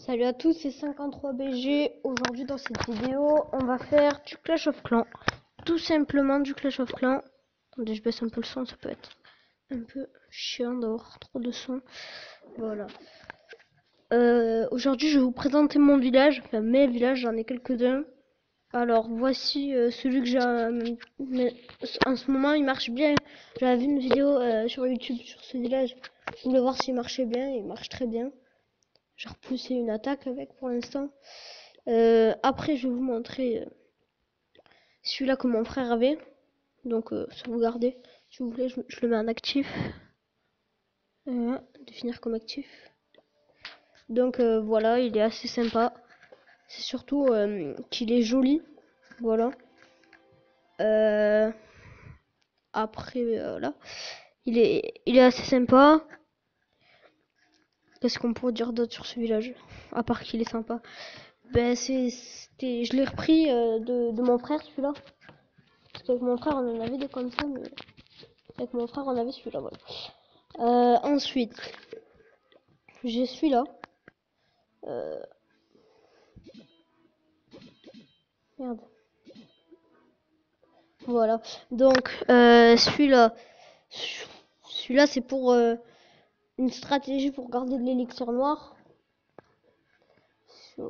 Salut à tous, c'est 53BG. Aujourd'hui dans cette vidéo, on va faire du Clash of Clans. Tout simplement du Clash of Clans. Attendez, je baisse un peu le son, ça peut être un peu chiant d'avoir trop de son. Voilà. Aujourd'hui, je vais vous présenter mon village. Enfin, mes villages, j'en ai quelques-uns. Alors, voici celui que j'ai en ce moment, il marche bien. J'avais vu une vidéo sur YouTube sur ce village. Je voulais voir s'il marchait bien. Il marche très bien. J'ai repoussé une attaque avec pour l'instant. Après, je vais vous montrer celui-là que mon frère avait. Donc, sauvegarder. Si vous voulez, je le mets en actif. Définir comme actif. Donc, voilà, il est assez sympa. C'est surtout qu'il est joli. Voilà. Après, là. Il est assez sympa. Qu'est-ce qu'on pourrait dire d'autre sur ce village? À part qu'il est sympa. Ben, je l'ai repris de mon frère, celui-là. Parce qu'avec mon frère, on en avait des comme ça, mais avec mon frère, on avait celui-là, voilà. Ensuite, j'ai celui-là. Merde. Voilà. Donc, celui-là, c'est pour une stratégie pour garder de l'élixir noir. C'est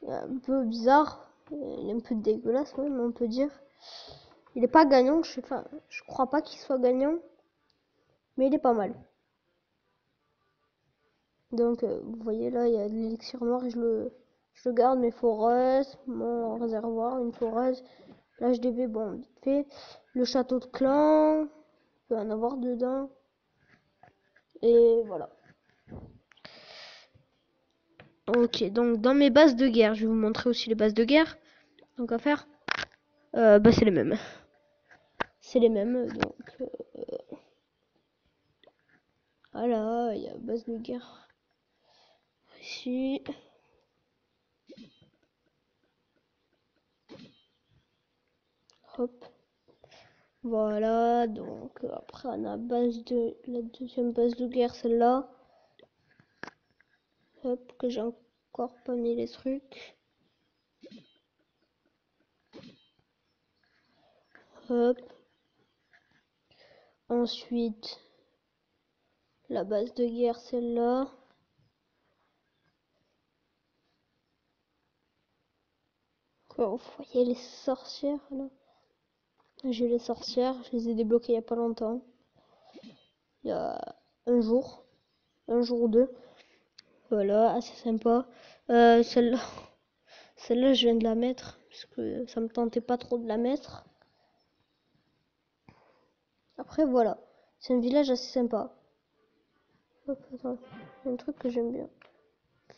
un peu bizarre. Il est un peu dégueulasse, même, on peut dire. Il est pas gagnant, je crois pas qu'il soit gagnant. Mais il est pas mal. Donc, vous voyez là, il y a de l'élixir noir et je le garde, mes foreuses, mon réservoir, une foreuse, l'HDV, bon, vite fait. Le château de clan, peut en avoir dedans. Et voilà. Ok, donc dans mes bases de guerre, je vais vous montrer aussi les bases de guerre. Donc à faire, bah c'est les mêmes. C'est les mêmes, donc voilà, il y a base de guerre ici. Hop. Voilà, donc après on a la deuxième base de guerre, celle-là. Hop, que j'ai encore pas mis les trucs. Hop. Ensuite, la base de guerre, celle-là. Vous voyez les sorcières, là. J'ai les sorcières, je les ai débloquées il y a pas longtemps. Il y a un jour ou deux. Voilà, assez sympa. Celle-là, celle-là, je viens de la mettre parce que ça me tentait pas trop de la mettre. Après, voilà, c'est un village assez sympa. Hop, attends, il y a un truc que j'aime bien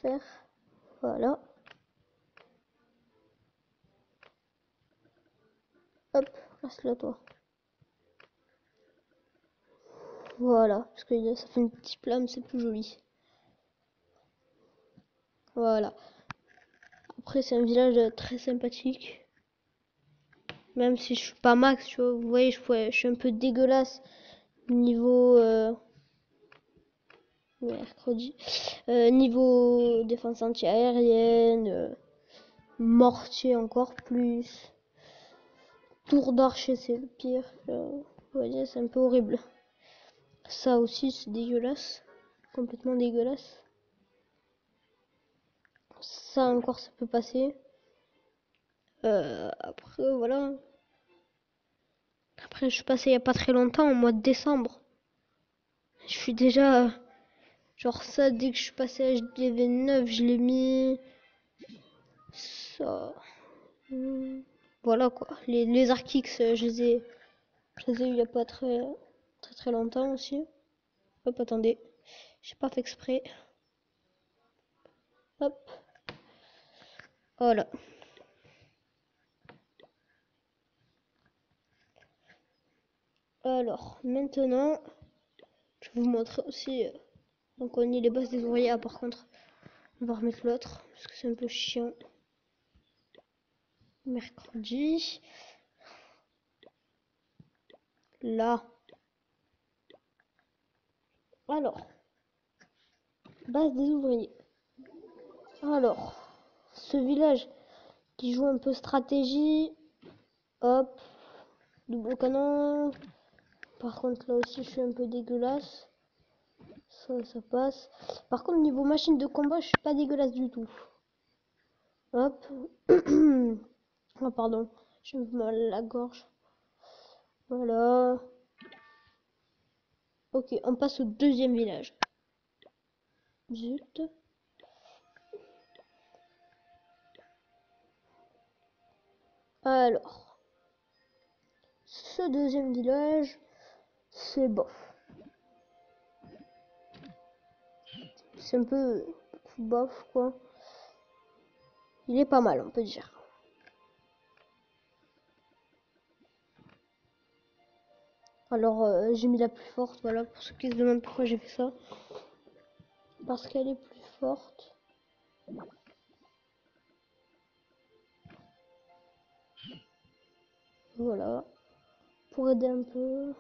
faire. Voilà. Hop, reste là, toi. Voilà, parce que ça fait une petite flamme, c'est plus joli. Voilà. Après, c'est un village très sympathique. Même si je suis pas max, tu vois, vous voyez, je suis un peu dégueulasse niveau mercredi. Niveau défense anti-aérienne, mortier encore plus. Tour d'archer, c'est le pire. Vous voyez, c'est un peu horrible. Ça aussi, c'est dégueulasse. Complètement dégueulasse. Ça encore, ça peut passer. Après, voilà. Après, je suis passé il n'y a pas très longtemps, au mois de décembre. Je suis déjà... Genre ça, dès que je suis passé à HDV 9, je l'ai mis... Ça... Voilà quoi. Les Arkix, je les ai eu il n'y a pas très longtemps aussi. Hop, attendez. J'ai pas fait exprès. Hop. Voilà. Alors, maintenant, je vais vous montrer aussi. Donc, on y les bases des ouvriers. Ah, par contre, on va remettre l'autre parce que c'est un peu chiant. Mercredi. Là. Alors, base des ouvriers. Alors, ce village qui joue un peu stratégie. Hop, double canon. Par contre, là aussi, je suis un peu dégueulasse. Ça passe. Par contre, niveau machine de combat, je suis pas dégueulasse du tout. Hop. Oh, pardon. Je me mal à la gorge. Voilà. Ok, on passe au deuxième village. Zut. Alors, ce deuxième village, c'est bof. C'est un peu bof, quoi. Il est pas mal, on peut dire. Alors, j'ai mis la plus forte, voilà, pour ceux qui se demandent pourquoi j'ai fait ça. Parce qu'elle est plus forte. Voilà. Pour aider un peu.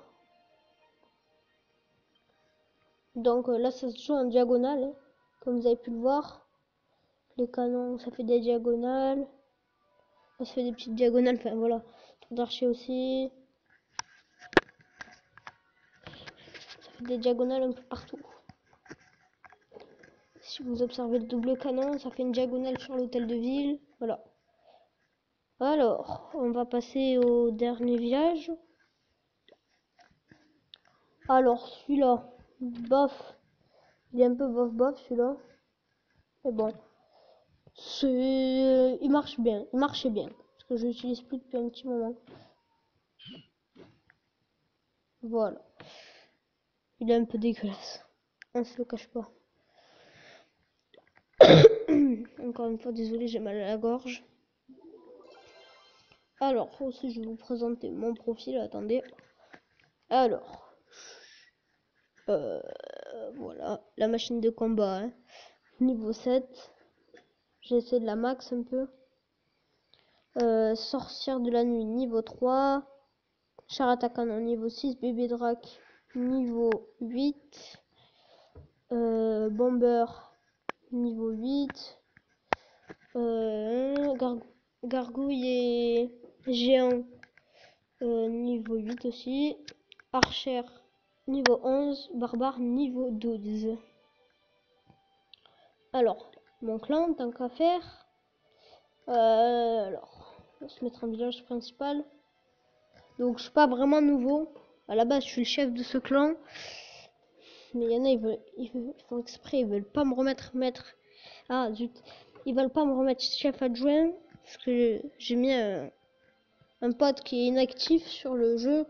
Donc là, ça se joue en diagonale, hein, comme vous avez pu le voir. Les canons, ça fait des diagonales. Ça fait des petites diagonales, enfin voilà. Tour d'archer aussi. Ça fait des diagonales un peu partout. Si vous observez le double canon, ça fait une diagonale sur l'hôtel de ville. Voilà. Alors, on va passer au dernier village. Alors, celui-là, bof. Il est un peu bof celui-là. Mais bon. Il marche bien. Il marchait bien. Parce que je l'utilise plus depuis un petit moment. Voilà. Il est un peu dégueulasse. On se le cache pas. Encore une fois, désolé, j'ai mal à la gorge. Alors, aussi, je vais vous présenter mon profil. Attendez. Alors, voilà, la machine de combat, hein. Niveau 7. J'essaie de la max un peu. Sorcière de la nuit, niveau 3. Char attaquant en niveau 6. Bébé drac, niveau 8. Bomber, niveau 8. Gargouille et géant, niveau 8 aussi. Archer, niveau 11. Barbare, niveau 12. Alors, mon clan, tant qu'à faire. Alors, on va se mettre en village principal. Donc, je suis pas vraiment nouveau. À la base, je suis le chef de ce clan. Mais il y en a, ils font exprès, ils veulent pas me remettre maître. Ah, zut. Ils veulent pas me remettre chef adjoint. Parce que j'ai mis un pote qui est inactif sur le jeu.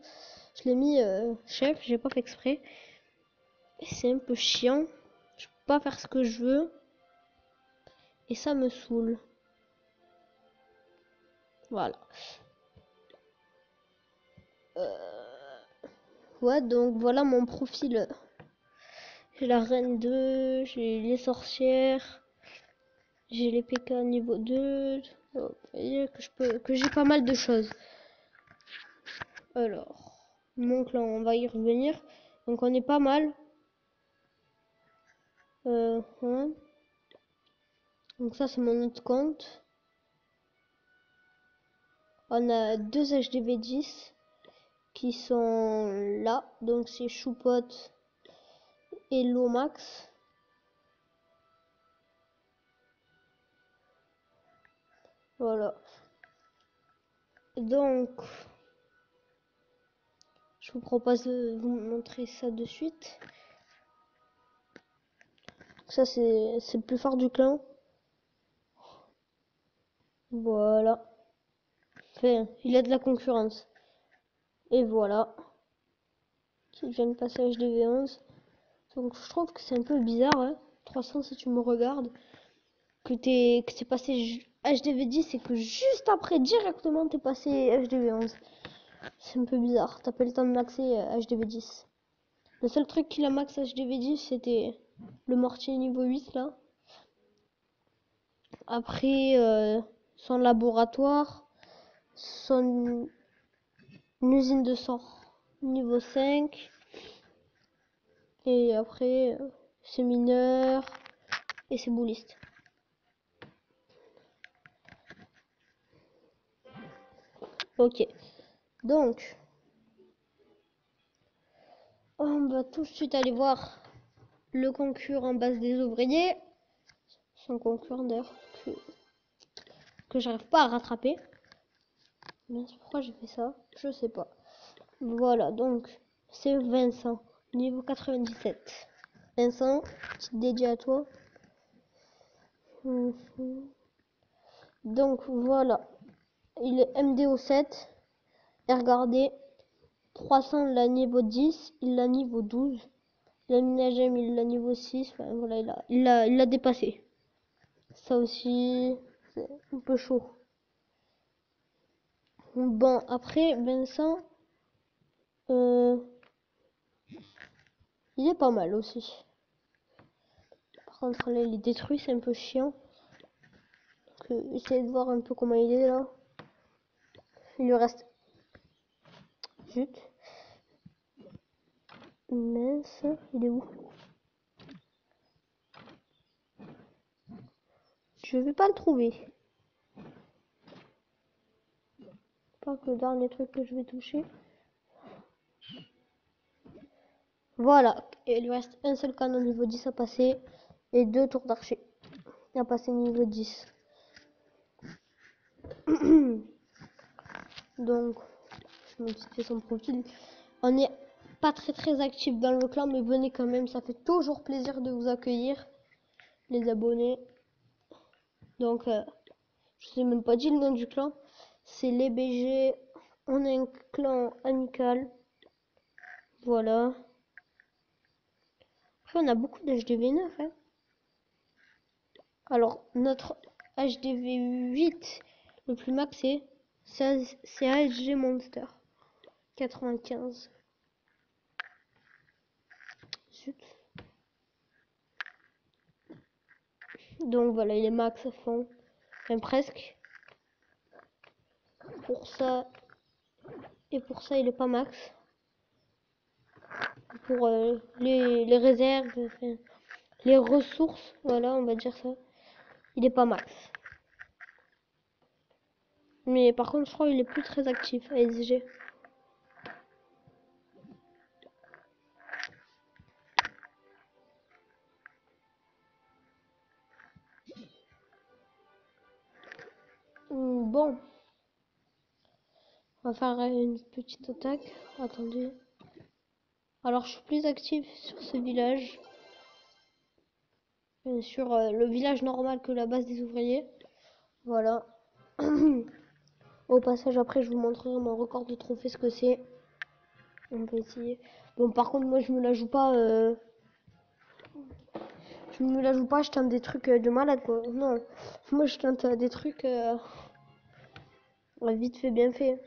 Je l'ai mis chef, j'ai pas fait exprès. Et c'est un peu chiant. Je peux pas faire ce que je veux. Et ça me saoule. Voilà. Ouais, donc voilà mon profil. J'ai la reine 2, j'ai les sorcières, j'ai les PK niveau 2. Vous voyez que j'ai pas mal de choses. Alors, mon clan, on va y revenir. Donc on est pas mal. Ouais. Donc ça c'est mon autre compte. On a deux HDV 10 qui sont là. Donc c'est Choupote et Lomax. Voilà. Donc, je vous propose de vous montrer ça de suite. Ça c'est le plus fort du clan. Voilà. Enfin, il a de la concurrence. Et voilà. Qui vient de passer HDV 11. Donc je trouve que c'est un peu bizarre, hein. 300 si tu me regardes. Que c'est passé HDV 10 et que juste après directement t'es passé HDV 11. C'est un peu bizarre. T'as pas le temps de maxer HDV 10. Le seul truc qu'il a max HDV 10 c'était le mortier niveau 8 là. Après son laboratoire, son usine de sang niveau 5. Et après, c'est mineur et c'est bouliste. Ok. Donc, on va tout de suite aller voir le concurrent base des ouvriers. Son concurrent d'ailleurs que j'arrive pas à rattraper. Mais pourquoi j'ai fait ça? Je sais pas. Voilà, donc c'est Vincent, niveau 97. Vincent, petite dédié à toi. Donc voilà, il est MDO 7. Et regardez, 300 il a niveau 10, il a niveau 12. La Minagem il a niveau 6. Enfin, voilà, il l'a dépassé. Ça aussi, c'est un peu chaud. Bon, après, Vincent, il est pas mal aussi. Par contre, là, il est détruit, c'est un peu chiant. Donc, essayez de voir un peu comment il est là. Il lui reste... Zut. Mince, il est où? Je vais pas le trouver. Pas que le dernier truc que je vais toucher. Voilà. Et il lui reste un seul canon niveau 10 à passer. Et 2 tours d'archer à passer niveau 10. Donc, je me fait son profil. On n'est pas très actif dans le clan, mais venez quand même. Ça fait toujours plaisir de vous accueillir, les abonnés. Donc, je sais même pas dit le nom du clan. C'est les BG. On est un clan amical. Voilà. Après, on a beaucoup d'HDV 9. Hein. Alors, notre HDV 8, le plus max, c'est ASG Monster. 95. Zut. Donc voilà, il est max à fond. Enfin, presque. Pour ça. Et pour ça, il est pas max. Pour les réserves, enfin, les ressources, voilà, on va dire ça. Il est pas max. Mais par contre, je crois qu'il est plus très actif à SG. Bon. On va faire une petite attaque. Attendez. Alors, je suis plus actif sur ce village. Sur le village normal que la base des ouvriers. Voilà. Au passage, après, je vous montrerai mon record de trophée, ce que c'est. On peut essayer. Bon, par contre, moi, je me la joue pas. Je me la joue pas, je tente des trucs de malade, quoi. Non. Moi, je tente des trucs vite fait, bien fait.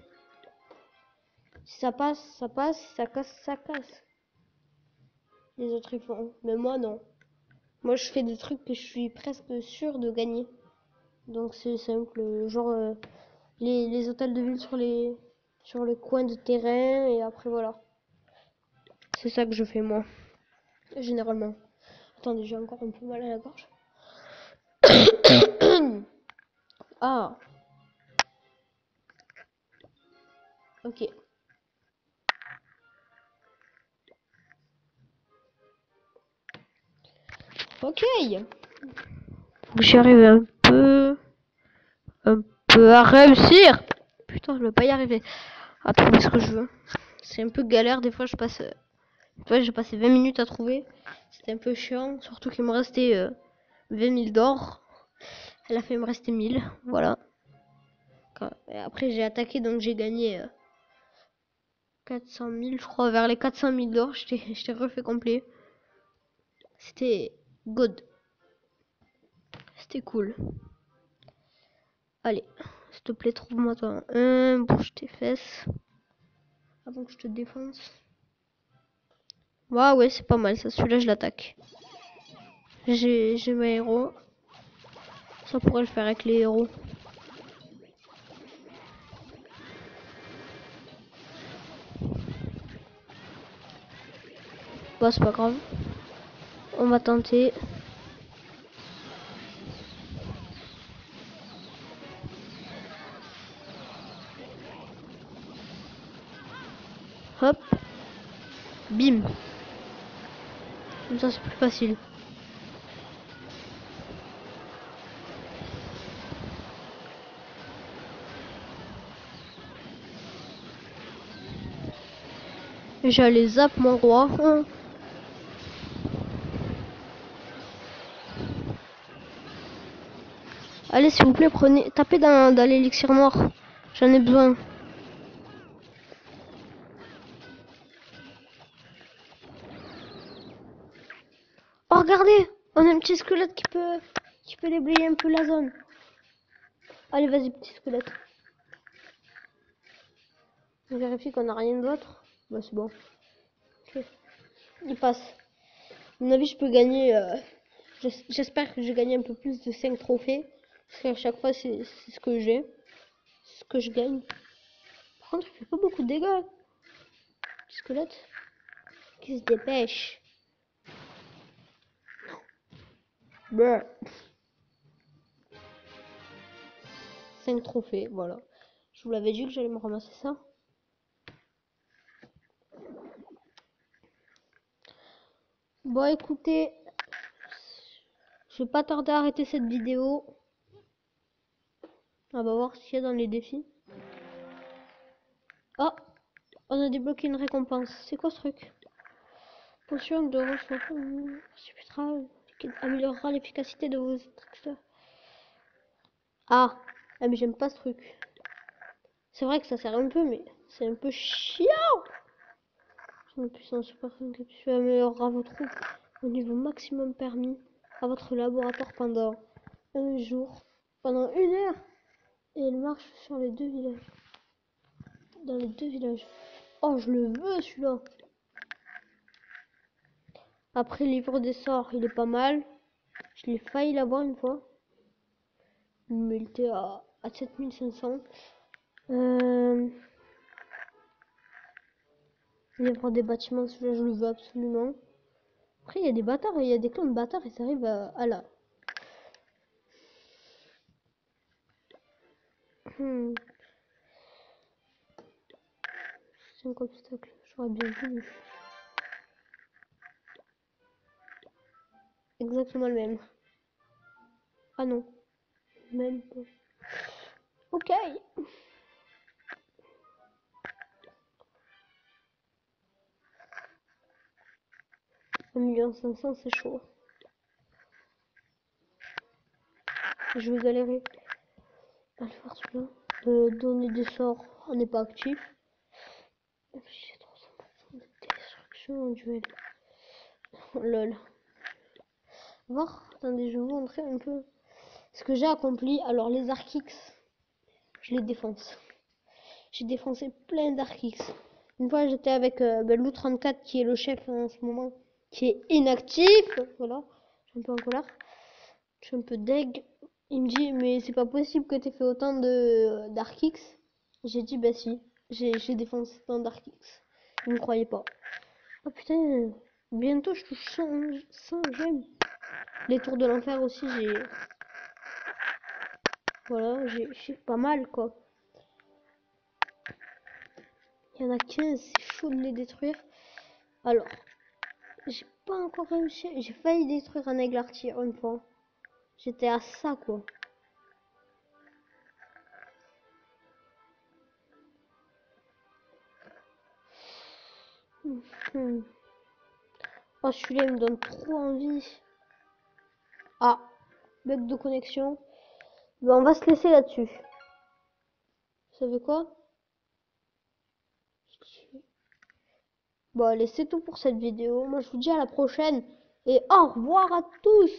Si ça passe, ça passe. Si ça casse, ça casse. Les autres, ils font. Mais moi, non. Moi, je fais des trucs que je suis presque sûr de gagner. Donc, c'est simple. Genre, les hôtels de ville sur le coin de terrain. Et après, voilà. C'est ça que je fais, moi. Généralement. Attendez, j'ai encore un peu mal à la gorge. Ah. Ok. Ok. J'y arrive un peu à réussir. Putain, je vais pas y arriver à trouver ce que je veux. C'est un peu galère. Des fois, j'ai passé 20 minutes à trouver. C'était un peu chiant. Surtout qu'il me restait 20 000 d'or. Elle a fait me rester 1000. Voilà. Et après, j'ai attaqué, donc j'ai gagné 400 000, je crois. Vers les 400 000 d'or, je t'ai refait complet. C'était good. C'était cool. Allez, s'il te plaît, trouve-moi toi un. Bouge tes fesses. Avant que je te défonce. Ouais, c'est pas mal ça. Celui-là, je l'attaque. J'ai mes héros. Ça pourrait le faire avec les héros. Bah, c'est pas grave. On va tenter. Hop. Bim. Comme ça, c'est plus facile. J'allais zap mon roi. Allez, s'il vous plaît, prenez, tapez dans l'élixir noir. J'en ai besoin. Oh, regardez, on a un petit squelette qui peut déblayer un peu la zone. Allez, vas-y, petit squelette. On vérifie qu'on n'a rien d'autre. Bah, c'est bon. Okay. Il passe. À mon avis, je peux gagner. J'espère que j'ai gagné un peu plus de 5 trophées. Parce qu'à chaque fois, c'est ce que j'ai. Ce que je gagne. Par contre, il fait pas beaucoup de dégâts. Petit squelette. Qui se dépêche. Brr. 5 trophées, voilà. Je vous l'avais dit que j'allais me ramasser ça. Bon, écoutez, je vais pas tarder à arrêter cette vidéo. On va voir ce qu'il y a dans les défis. Oh, on a débloqué une récompense. C'est quoi ce truc? Potion de ressources qui améliorera l'efficacité de vos extracteurs. Ah, mais j'aime pas ce truc. C'est vrai que ça sert un peu, mais c'est un peu chiant. Son puissance super capture améliorera vos troupes au niveau maximum permis à votre laboratoire pendant un jour, pendant 1 heure. Et elle marche sur les 2 villages. Dans les 2 villages. Oh, je le veux celui-là. Après, livre des sorts, il est pas mal. Je l'ai failli l'avoir une fois. Mais il était à 7500. Livre des bâtiments, celui-là, je le veux absolument. Après, il y a des bâtards, il y a des clans de bâtards et ça arrive à là. 5 obstacles, j'aurais bien voulu. Exactement le même. Ah non, même pas. Ok. 1 500 000, c'est chaud. Je vais galérer à le faire celui-là. Donner des sorts, on n'est pas actif. J'ai 300% de destruction en duel. Oh, lol. Voir, attendez, je vais vous montrer un peu ce que j'ai accompli. Alors les Archix, je les défonce. J'ai défoncé plein d'Archix. Une fois j'étais avec Lou34 qui est le chef en ce moment, qui est inactif. Voilà, je suis un peu en colère. Je suis un peu deg. Il me dit mais c'est pas possible que tu aies fait autant de d'Archix. J'ai dit bah si, j'ai défoncé tant d'Archix. Il me croyait pas. Oh putain, bientôt je touche 100 gemmes. Les tours de l'enfer aussi, voilà, j'ai pas mal quoi. Il y en a 15, c'est chaud de les détruire. Alors, j'ai pas encore réussi. J'ai failli détruire un aigle artier une fois. J'étais à ça quoi. Oh, celui-là il me donne trop envie. Ah, bug de connexion. Bon, on va se laisser là-dessus. Vous savez quoi? Bon, allez, c'est tout pour cette vidéo. Moi, je vous dis à la prochaine. Et au revoir à tous!